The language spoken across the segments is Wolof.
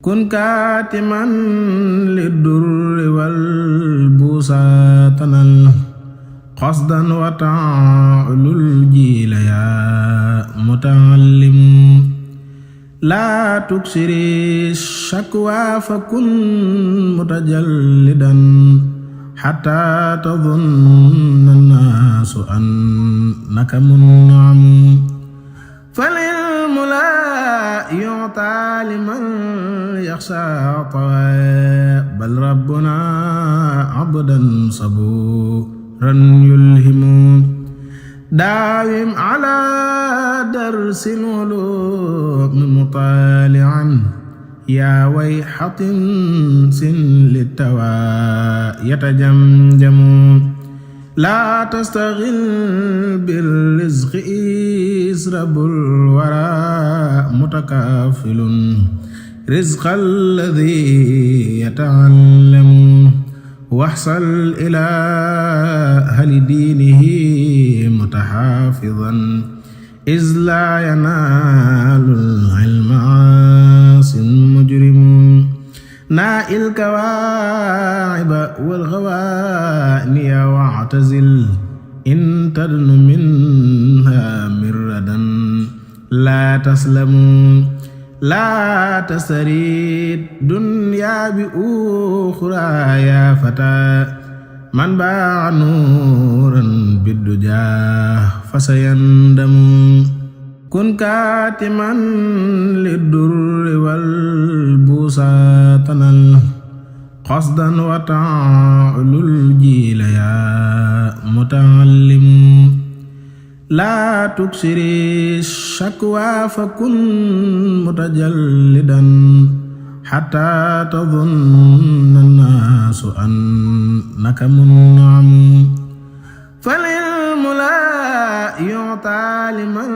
kun kaatiman lidurri wal busaatanal qasdan wa ta'lul jiila yaa muta'allimu laa tuksiri shakwa fakun mutajallidan hatta tadunna naasu annaka mun'am falilmu laa yu'taa liman yaxshaa tawaa bal rabbuna abdan sabuuran yulhimu daawim ala darsil ulumi mutaali'an yaa wayhatin sin litawaa yatajamjamu laa tastaghil bil rizqi israbul waraa mutakaffilun rizqal ladhi yata'allamu waxsal ilaa ahli diinihi mutaxaafizan iz laa yanaalul ilma aasin mujrimu naa'il kawaa'iba wal ghawaaniya wa'tazil in tadnu minhaa mirradan laa taslamu laa tastarid dunyaa bi uxraa yaa fataa man baa'a nuuran biddujaa fasayandamu kun kaatiman lidurri wal busaatanal qasdan wa ta'lul jiila yaa muta'allimu laa tuksiri shakwa fakun mutajallidan hatta tadunna naasu annaka mun'am falilmu laa yu'taa liman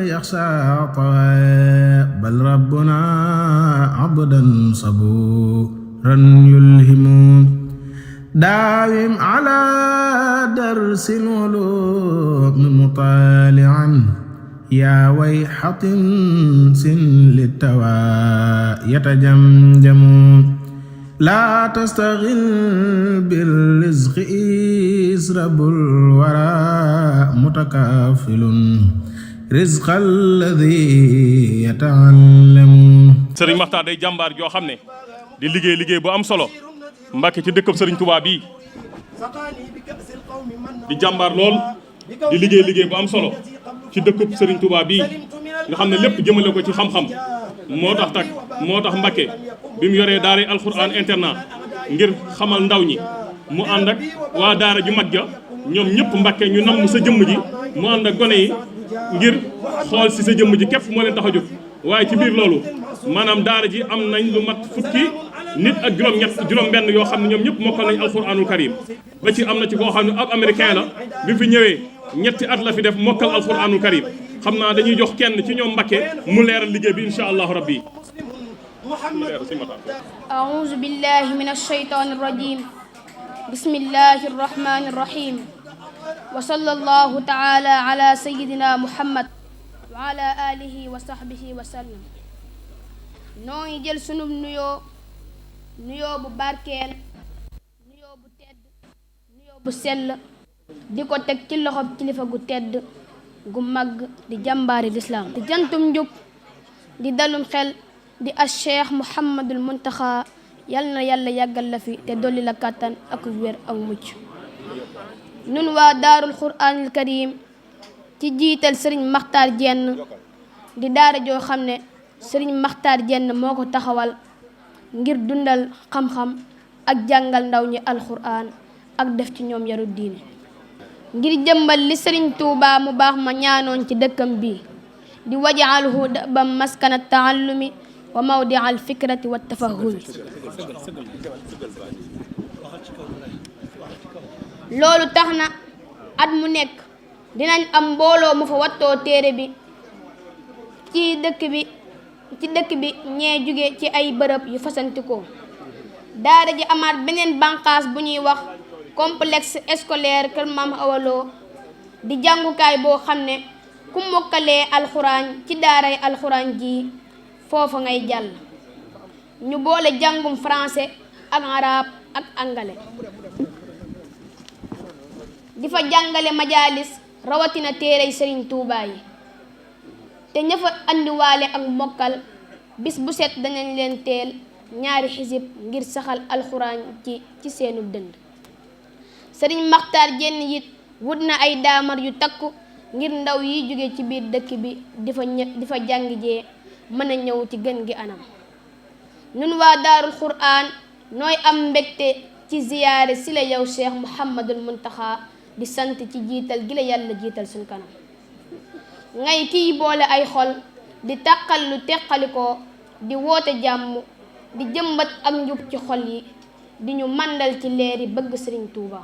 yaxshaa tawaa bal rabbuna abdan sabuuran yulhimu daawim ala darsil ulumi mutaali'an yaa wayhatin sin litawaa yatajamjamu laa tastaghil bil rizqi israbul waraa mutakaffilun rizqal ladhi yata'allamu. Sëriñ Maxtaar day jàmbaar joo xam ne di liggéey bu am solo Mbàkke ci dëkkam Sëriñ Tuubaa bii di jàmbaar lool di liggéey bu am solo ci dëkkub Sëriñ Tuubaa bii nga xam ne lépp jëmale ko ci xam-xam moo tax Mbàkke bi mu yoree daara alxuraan internat ngir xamal ndaw ñi mu ànd ak waa daara ju mag ja ñoom ñëpp Mbàkke ñu namm sa jëmm ji mu ànd ak gone yi ngir xool si sa jëmm ji képp moo leen tax a jóg waaye ci biir loolu maanaam daara ji am nañ lu mat fukki nit ak juróom-benn yoo xam ne ñoom ñëpp mokkal nañ alxuraanul karim ba ci am na ci koo xam ne ab américain la bi fi ñëwee ñetti at la fi def mokkal alxuraanul karim xam naa dañuy jox kenn ci ñoom Mbàkke mu leeral liggéey bi insha allahu rabbi. أعوذ بالله من الشيطان الرجيم بسم الله الرحمن الرحيم وصلى الله تعالى على سيدنا محمد وعلى آله وصحبه وسلم noo ngi jël sunub nuyoo bu barkeel nuyoo bu tedd nuyoo bu sell di ko teg ci loxob kilifa gu tedd gu mag di jàmbaari lislaam di jantum njub di dalum xel di as cheikh Muhammadul Muntaxa yal na yàlla yàggal la fi te dolli la kàttan ak wér ak mucc nun waa daarul quraanil karim ci jiital sëriñ Maxtaar Jenn di daara joo xam ne sëriñ Maxtaar Jenn moo ko taxawal ngir dundal xam-xam ak jàngal ndaw ñi alxuraan ak def ci ñoom yaru diine ngir jëmbal li sëriñ Tuubaa mu baax ma ñaanoon ci dëkkam bi di waj'alhu da'ban maskana taallumi wa mawdia alfikrati wa tafahumi loolu tax na at mu nekk dinañ am mbooloo mu fa wattoo téere bi ci dëkk bi ñee jóge ci ay bërëb yu fasantikoo daara ji amaat beneen banqaas bu ñuy wax complexe scolaire Kër Maam Awa Lo di jàngukaay boo xam ne ku mokkalee alxuraan ci daaray alxuraan ji foofa ngay jàll ñu boole jàngum français ak arab ak angale di fa jàngale majaalis rawatina téerey Sëriñ Tuubaa yi te ña fa andiwaale ak mokkal bis bu set danañ leen teel ñaari xisib ngir saxal alxuraan ci seenu dënd. Sëriñ Maxtaar Jenn it wut na ay daamar yu takku ngir ndaw yi jóge ci biir dëkk bi di fa jàngi jee mën a ñëw ci gën gi anam. nun waa daarul quraan nooy am mbégte ci ziyaare si la yow Cheikh Mouhamadul Muntaxa di sant ci jiital gi la yàlla jiital suñ kanam ngay kiy boole ay xol di taqal lu teqalikoo di woote jàmm di jëmbat ak njub ci xol yi di ñu màndal ci leeri bëgg Sëriñ Tuuba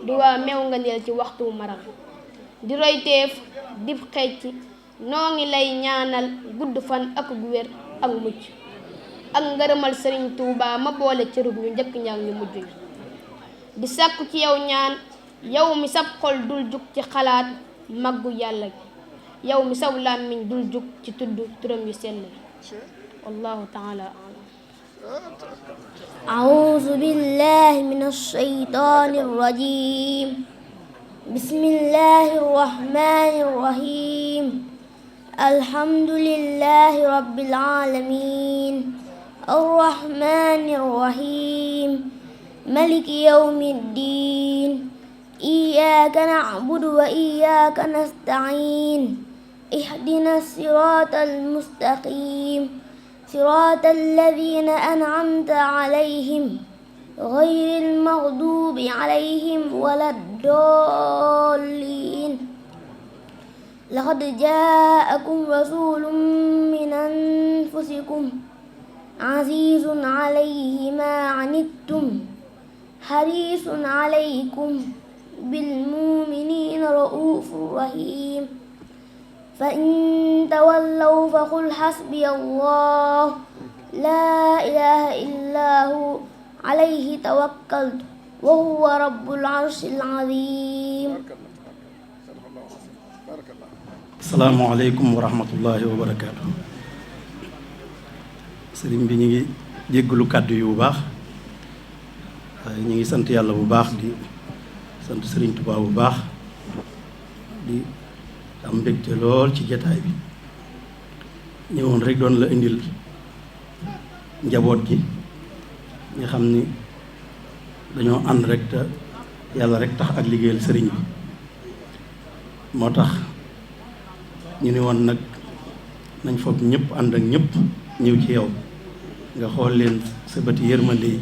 di waa meew nga neel ci waxtu maral di royteef di xecc noo ngi lay ñaanal gudd fan ak gu wér ak mucc ak ngërëmal Sëriñ Tuuba ma boole cërub ñu njëkk ñaag ñu mujj ñu di sàkku ci yow ñaan yow mi sab xol dul jug ci xalaat màggu yàlla gi yow mi saw làmmiñ dul jug ci tudd turam yu sell wallahu taala alam أعوذ بالله من الشيطان الرجيم بسم الله الرحمن الرحيم الحمد لله رب العالمين الرحمن الرحيم ملك يوم الدين إياك نعبد وإياك نستعين اهدنا الصراط المستقيم صراط الذين أنعمت عليهم غير المغضوب عليهم ولا الضالين لقد جاءكم رسول من أنفسكم عزيز عليه ما عنتم حريص عليكم بالمؤمنين رؤوف رحيم فإن تولوا فقل حسبي الله لا إله إلا هو عليه توكلت وهو رب العرش العظيم. السلام عليكم ورحمة الله وبركاته. sëriñ bi ñu ngi jéggalu kàddu yu bu baax waaye ñu ngi sant yàlla bu baax di sant Sëriñ Tuubaa bu baax di am mbégte lool ci jataay bi ñëwoon rek doon la indil njaboot gi nga xam ni dañoo ànd rek te yàlla rek tax ak liggéeyal sëriñ bi moo tax ñu ni woon nag nañ foog ñëpp ànd ak ñëpp ñëw ci yow nga xool leen sa bëti yërmande yi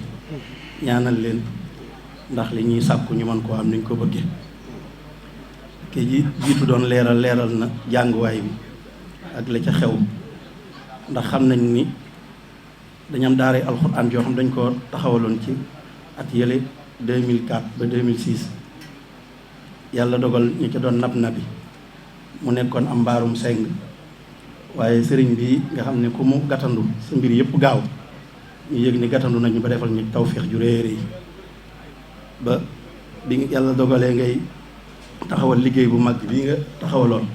ñaanal leen ndax li ñuy sàkku ñu mën koo am ni ñu ko bëggee ke jiitu doon leeral na jànguwaay bi ak la ca xew ndax xam nañ ni dañu am daaray alxuraan yoo xam dañ ko taxawaloon ci at yële 2004 ba 2006 yàlla dogal ñu ca doon nabi mu nekkoon am mbaarum seng waaye sëriñ bi nga xam ne ku mu gàttandu sa mbir yëpp gaaw ñu yëg ni gàttandu nañu ba defal ñu tawféex ju réer yi ba bi yàlla dogalee ngay taxawal liggéey bu mag bii nga taxawaloon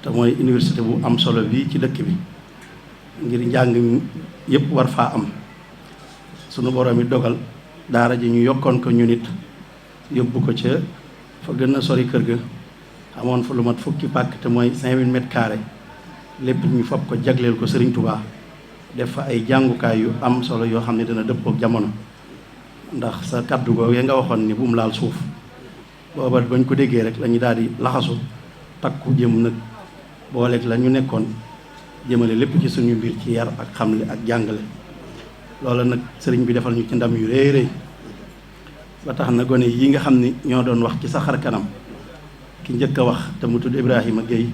te mooy université bu am solo bii ci dëkk bi ngir njàng yëpp war faa am sunu borom yi dogal daara ji ñu yokkoon ko ñu nit yóbbu ko ca fa gën a sori kër ga amoon fa lu mat fukki pàkk te mooy 5000 mètres carrés lépp ñu fab ko jagleel ko Serigne Touba def fa ay jàngukaay yu am solo yoo xam ne dina dëppook jamono ndax sa kaddu googee nga waxoon ni bu mu laal suuf booba bañ ko déggee rek la ñu daal di laxasu takku jëm nag booleeg la ñu nekkoon jëmale lépp ci suñu mbir ci yar ak xamle ak jàngale loola nag sëriñ bi defal ñu ci ndam yu rëy rëy ba tax na gone yi nga xam ni ñoo doon wax ci sa xar kanam ki njëkk a wax te mu tudd Ibrahima Gueye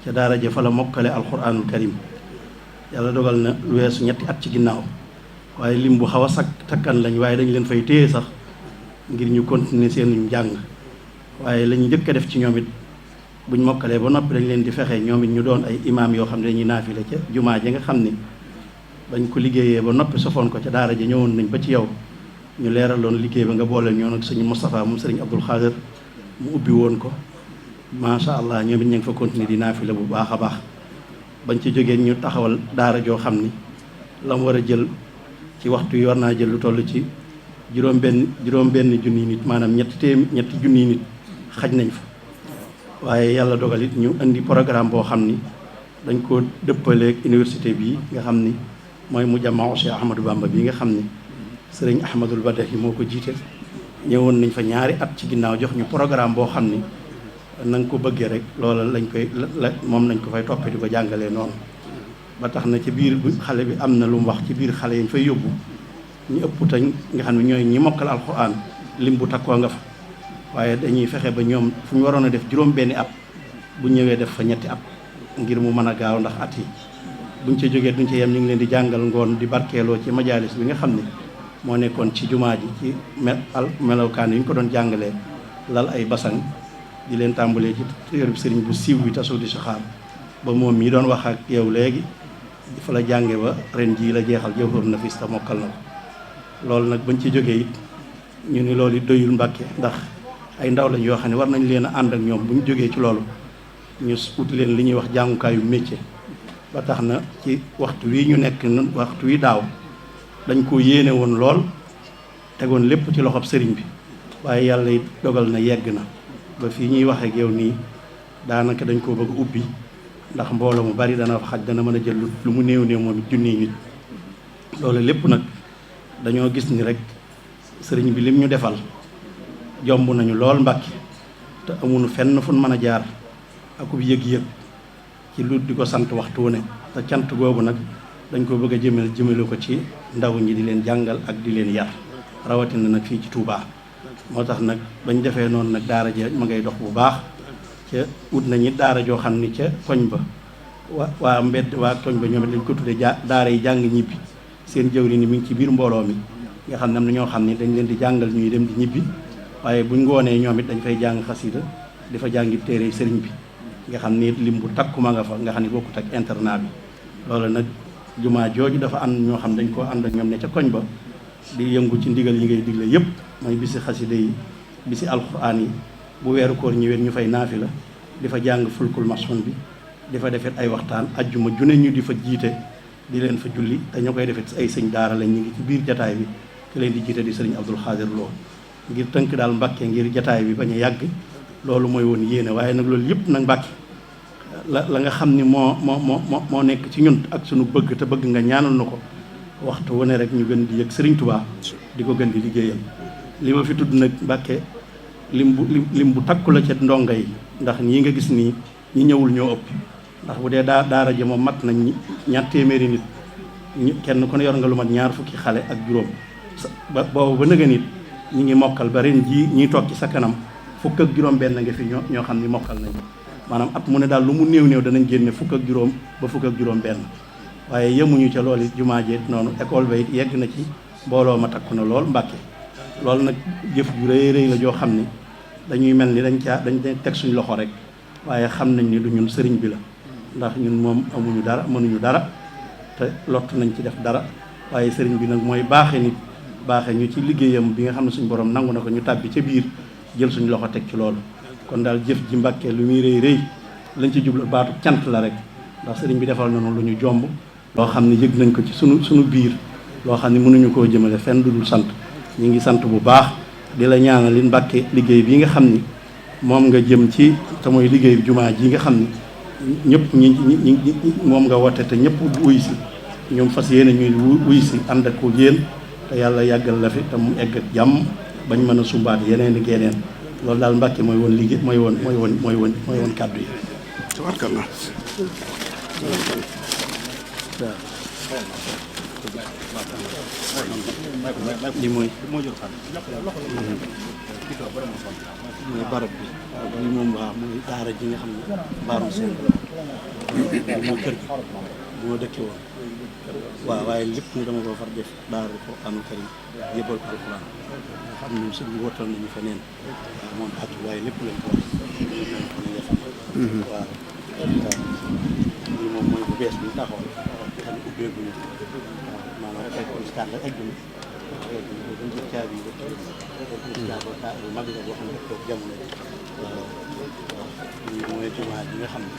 ca daara ja fa la mokkale alxuraanul karim yàlla dogal na lu weesu ñetti at ci ginnaaw waaye lim bu xaw a takkan lañ waaye dañ leen fay téye sax ngir ñu continuer seen njàng waaye la ñu njëkk a def ci ñoom it buñ mokkalee ba noppi dañ leen di fexe ñoom it ñu doon ay imaam yoo xam ne dañuy naafile ca jumaa ji nga xam ni bañ ko liggéeyee ba noppi sofoon ko ca daara ja ñëwoon nañ ba ci yow ñu leeraloon liggéey ba nga booleel ñoo nag sëñ Moustapha moom sëriñ Abdul Xaadir mu ubbi woon ko macha allah ñoom it ñu ngi fa continuer di naafile bu baax a baax bañ ci jógee ñu taxawal daara joo xam ni la mu war a jël ci waxtu yi war naa jël lu toll ci juróom benn junniy nit, maanaam ñetti junniy nit xaj nañ fa. waaye yàlla dogal it ñu indi programme boo xam ni dañ ko dëppaleeg université bii nga xam ni mooy mu jamaa Cheikh Ahmadou Bamba bii nga xam ni sëriñ Ahmadul Badahi moo ko jiite. ñëwoon nañ fa ñaari at ci ginnaaw jox ñu programme boo xam ni na nga ko bëggee rek loola moom lañ ko fay toppee di ko jàngalee noonu. ba tax na ci biir xale bi am na lu mu wax ci biir xale yi ñu fay yóbbu ñu ëpp tañ nga xam ne ñooy ñi mokkal alxuraan lim bu takkoo nga fa. waaye dañuy fexe ba ñoom fu ñu waroon a def juróom-benni at bu ñëwee def fa ñetti at ngir mu mën a gaaw ndax at yi buñ ca jógee duñ ca yem ñu ngi leen di jàngal ngoon di barkeeloo ci majaalis bi nga xam ne moo nekkoon ci jumaa ji ci melokaan yi ñu ko doon jàngalee lal ay basang di leen tàmbalee ci téereb sëriñ bu siiw bi tasoo di saxaar ba moom mii doon wax ak yow léegi fa la jànge ba ren jii la jeexal jawhar nafis ta mokkal na ko. loolu nag bañ ci jógee it ñu ni loolu it doyul Mbàkke ndax ay ndaw lañ yoo xam ne war nañ leen a ànd ak ñoom bu ñu jógee ci loolu ñu ut leen li ñuy wax jàngukaayu métier. ba tax na ci waxtu wi ñu nekk waxtu wi daaw dañ ko yéene woon lool tegoon lépp ci loxob sëriñ bi waaye yàlla it dogal na yegg na ba fii ñuy waxee ak yow nii daanaka dañ koo bëgg ubbi ndax mbooloo mu bari dana fa xaj dana mën a jël lu mu néew moom it junniy nit. loolu lépp nag dañoo gis ni rek sëriñ bi lim ñu defal jomb nañu lool Mbàkke te amuñu fenn fu mën a jaar akub yëg-yëg ci lu di ko sant waxtu wu ne te cant googu nag dañ ko bëgg a jëmale ko ci ndaw ñi di leen jàngal ak di leen yar rawatina nag fii ci Touba. moo tax nag bañ defee noonu nag daara ja ma ngay dox bu baax ca ut nañu daara joo xam ni ca koñ ba waa koñ ba ñoom it dañ ko tuddee daara yi jàng ñibbi seen jëwri ni mi ngi ci biir mbooloo mi nga xam ne am na ñoo xam ne dañ leen di jàngal ñuy dem di ñibbi waaye buñ ngoonee ñoom it dañ fay jàng xasida di fa jàngi téere sëriñ bi nga xam ni lim bu takku ma nga fa nga xam ne bokkut ak internat bi. loolu nag jumaa jooju dafa ànd ñoo xam dañ koo ànd ak ñoom ne ca koñ ba di yëngu ci ndigal yi ngay digle yëpp mooy bisi xasida yi bisi alxuraan yi bu weeru koor ñëwee ñu fay naafi la di fa jàng fulkul mason bi di fa defet ay waxtaan ajjuma june ñu di fa jiite di leen fa julli te ñu koy defet ay sëñ daara lañ ñu ngi ci biir jataay bi ki leen di jiite di sëriñ Abdul Xaadir Lo ngir tënk daal Mbàkke ngir jataay bi bañ a yàgg loolu mooy woon yéene waaye nag loolu yëpp nag Mbàkke la nga xam ni moo nekk ci ñun ak suñu bëgg te bëgg nga ñaanal na ko waxtu wu ne rek ñu gën di yëg sëriñ Tuubaa di ko gën di liggéeyal li ma fi tudd nag Mbàkke lim bu takku la ca ndongo yi ndax ñii nga gis nii ñi ñëwul ñoo ëpp ndax bu dee daara ji moom mat nañ ñaar téeméeri nit kenn ku ne yor nga lu mat ñaar fukki xale ak juróom boobu ba nëga nit ñi ngi mokkal ba ren jii ñiy toog ci sa kanam fukk ak juróom benn nga fi ñoo xam ni mokkal nañ maanaam at mu ne daal lu mu néew danañ génne fukk ak juróom ba fukk ak juróom benn waaye yemuñu ca loolu it jumaa ji noonu école ba it yegg na ci mbooloo ma takku na lool Mbàkke loolu nag jëf ju rëy la joo xam ni dañuy mel ni dañ teg suñ loxo rek waaye xam nañ ni du ñun sëriñ bi la ndax ñun moom amuñu dara mënuñu dara te lott nañ ci def dara waaye sëriñ bi nag mooy baaxe nit baaxe ñu ci liggéeyam bi nga xam ne suñ borom nangu na ko ñu tàbbi ca biir jël suñ loxo teg ci loolu kon daal jëf ji Mbàkke lu muy rëy lañ ci jublu baatu cant la rek ndax sëriñ bi defal nañu lu ñu jomb loo xam ne yëg nañ ko ci suñu biir loo xam ne mënuñu koo jëmale fenn du dul sant ñu ngi sant bu baax di la ñaanal li Mbàkke liggéey bi nga xam ni moom nga jëm ci te mooy liggéey jumaa ji nga xam ni ñëpp ñi moom nga woote te ñëpp wuy si ñoom fas yéene ñuy wuy si ànd ak ko yéen te yàlla yàggal la fi te mu egg ak jàmm bañ mën a sumbaat yeneen i geneen loolu daal Mbàkke mooy woon liggéey mooy woon kàddu yi. tabarkalla. li mooy barab bi li moom waaw mooy daara ji nga xam ne baarum seen mooy kër gi bu ma dëkkee woon waaw waaye lépp ni dama ko far def daara ko amul kër yi yëppal ko alxuraan nga xam ne suñ wootal nañu fa neen waaw moom at waaye lépp lañ ko wax waaw lii moom mooy bu bees bi taxawal xam ne ubbeeguñu maanaam ay constat la egg dañ jël caabi yi bu mag la boo xam ne toog jamono waaw lii mooy jumaa ji nga xam ne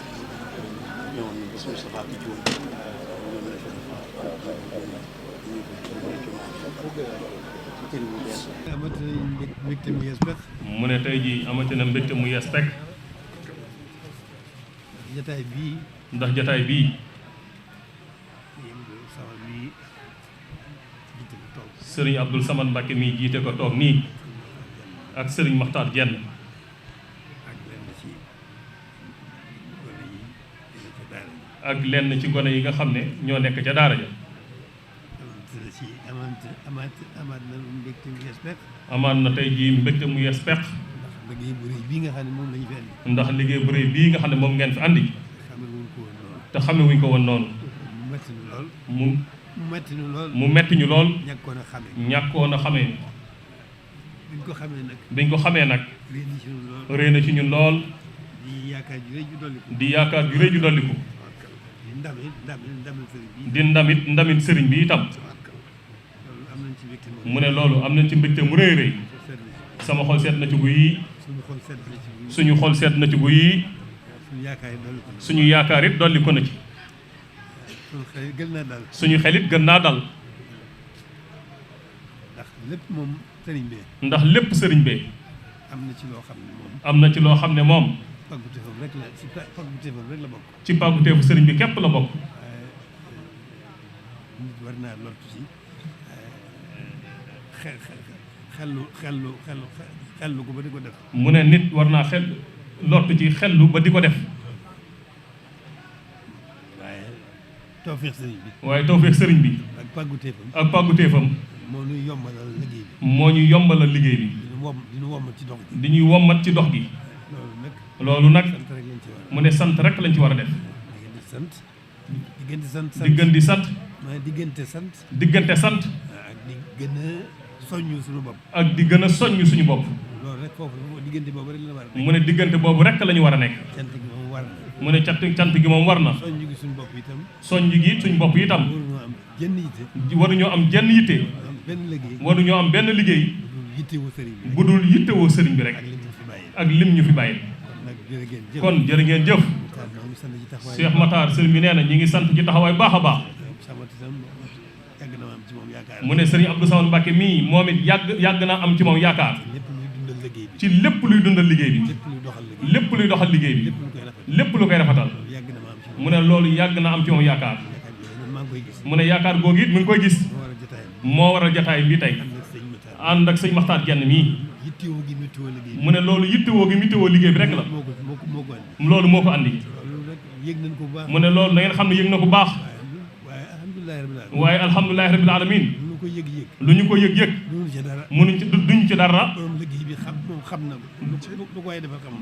ñëwoon nañ ba suñu safaati juum ñoom la fa amati nañ mbégte mu yees peq. mu ne tey jii amati na mbégte mu yees peq. jataay bii. ndax jataay bii. sëriñ Abdul Samad Mbàkke mii jiite ko toog nii ak sëriñ Maxtaar Jenn ak lenn ci gone yi nga xam ne ñoo nekk ca daara ja. amaat na mbégte mu yees peq. amaat na tey jii mbégte mu yees peq. ndax liggéey bu rëy bii nga xam ne moom lañu fi andi. ndax liggéey bu rëy bii nga xam ne moom ngeen fi andi. te xame wuñ ko woon noonu. mu metti ñu lool. mu metti ñu lool. mu metti ñu lool. ñàkkoon a xamee. biñ ko xamee nag. biñ ko xamee nag. rëy na ci ñun lool. di yaakaar ju rëy ju dolliku. di yaakaar ju rëy ju dolliku. di ndamit sëriñ bi itam. mu ne loolu am nañ ci mbégte mu rëy rëy. sama xol seet na ci gu yii. suñu xol seet na ci gu yii. suñu yaakaar it dolli ko na ci. suñu xelit gën naa dal. ndax lépp moom sëriñ bee. ndax lépp sëriñ bee. am na ci loo xam ne moom. am na ci loo xam ne moom. pàgguteefam rek la ci pàgguteefam rek la bokk. ci pàgguteefu sëriñ bi képp la bokk. nit war naa lottu ci xellu ko ba di ko def. mu ne nit war naa lottu ci xellu ba di ko def. waaye tawfeex sëriñ bi. waaye tawfeex sëriñ bi. ak pàgguteefam. ak pàgguteefam. moo ñuy yombalal liggéey bi. moo ñu yombalal liggéey bi. di ñu wommat ci dox gi. di ñuy wommat ci dox gi. loolu nag mu ne sant rek lañ ci war a def. diggante sant. diggante sant. diggante sant. ak di gën a soññu suñu bopp. ak di gën a soññu suñu bopp. loolu rek foofu diggante boobu rek la war a nekk. mu ne diggante boobu rek la ñu war a nekk. cant gi moom war na. mu ne cant gi moom war na. soññu gi suñu bopp itam. soññu gi suñu bopp itam. waruñoo am jenn yitte. waruñoo am jenn yitte. waruñoo am benn liggéey. bu dul yittewoo sëriñ bi rek. ak lim ñu fi bàyyi. kon jërë ngeen jëf. Cheikh Matar sëriñ bi nee na ñi ngi sant ci taxawaay baax a baax. mu ne sëriñ Abdou Samad Mbàkke mii moom it yàgg naa am ci moom yaakaar. ci lépp luy dundal liggéey bi. lépp luy doxal liggéey bi. lépp lu koy rafetal. mu ne loolu yàgg na am ci moom yaakaar. mu ne yaakaar googu it mu ngi koy gis. moo waral jataay bi tey. ànd ak sëñ Maxtaar Jenn mii. mu ne loolu yittewoo gi yittewoo liggéey bi rek la. loolu moo ko andi. mu ne loolu da ngeen xam ne yëg na ko baax. waaye alhamdulilahi rabbil alamin lu ñu ko yëg-yëg duñ ci dara.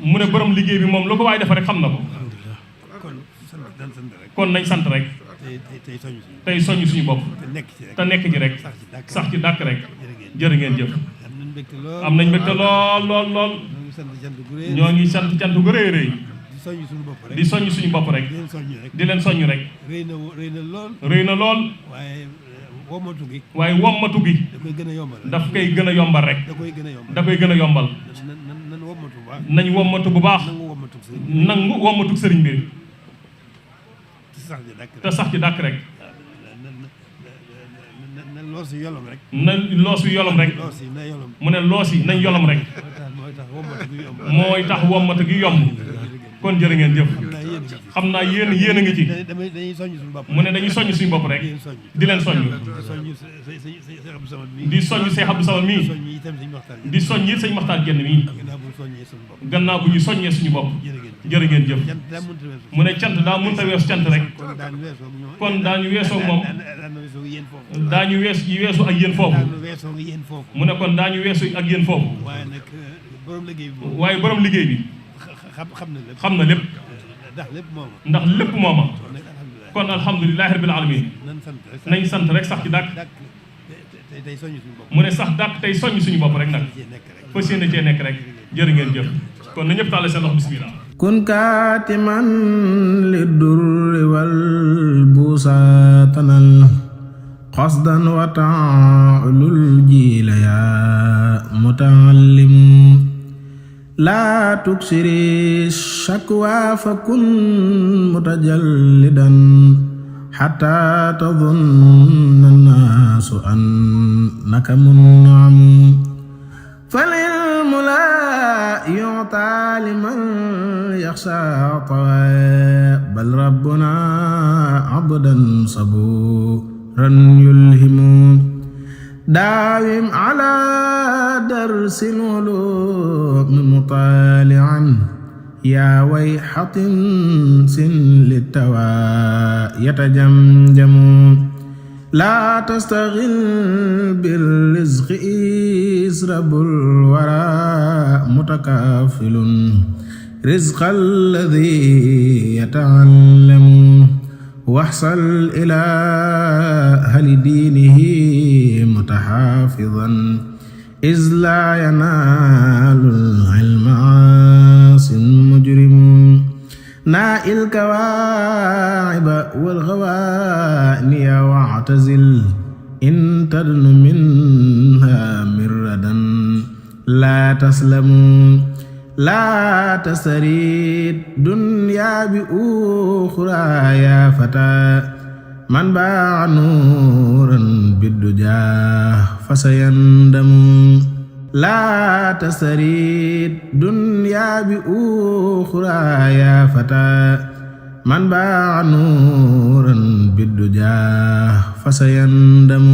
mu ne borom liggéey bi moom lu ko waay defar rek xam na ko. kon nañ sant rek. tey soññ suñu bopp. te nekk ci rek. sax ci dàkk rek. jërë ngeen jëf. am nañ mbégte lool. ñoo ngi sant cant gu rëy rëy. di soññ suñu bopp rek. di leen soññ rek. rëy na lool. waaye wommatu gi. daf koy gën a yombal rek. da koy gën a yombal. nañ wommatu bu baax. nangu wommatu sëriñ bi. te sax ci dàkk rek. na loos yu yolom rek. mu ne loos yi nañ yolom rek. mooy tax wommatu gi yomb. kon jërë ngeen jëf. xam naa yéen a ngi ci. mu ne dañuy soññ suñu bopp rek. di leen soññ. di soññ Seex Abdou Samad mii. di soññ it sëñ Maxtaar Jenn mii. gannaaw bu ñu soññee suñu bopp. jërë ngeen jëf. mu ne cant daa mënta weesu cant rek. kon daañu weesoo moom. daañu weesu ak yéen foofu. mu ne kon daañu weesu ak yéen foofu. waaye borom liggéey bi. xam na lépp. ndax lépp mooma. kon alhamdulilahi rabbil alamin nañ sant rek sax ci dàkk. mu ne sax dàkk tey soññ suñu bopp rek nag. fas yéene cee nekk rek. jërë ngeen jëf. kon na ñëpp tàlle seen loxo bismillah. kun kaatiman li durri wal busaatanal qasdan wa taalul jiila yaa mutaallimu laa tuksiri shakwa fa kun mutajallidan حتى تظن الناس أنك منعم فالعلم لا يعطى لمن يخشى طوى بل ربنا عبدا صبورا يلهم داوم على درس العلوم مطالعا يا ويحة سن للتوى يتجمجم لا تستغل بالرزق إذ رب الورى متكافل رزق الذي يتعلم واحصل إلى أهل دينه متحافظا إذ لا ينال العلم عاص مجرم نائل الكواعب والغواني واعتزل إن تدن منها مردا لا تسلم لا تستريد دنيا بأخرى يا فتى من باع نورا بالدجى فسيندم لا تستريد دنيا بأخرى يا فتى من باع نورا بالدجى فسيندم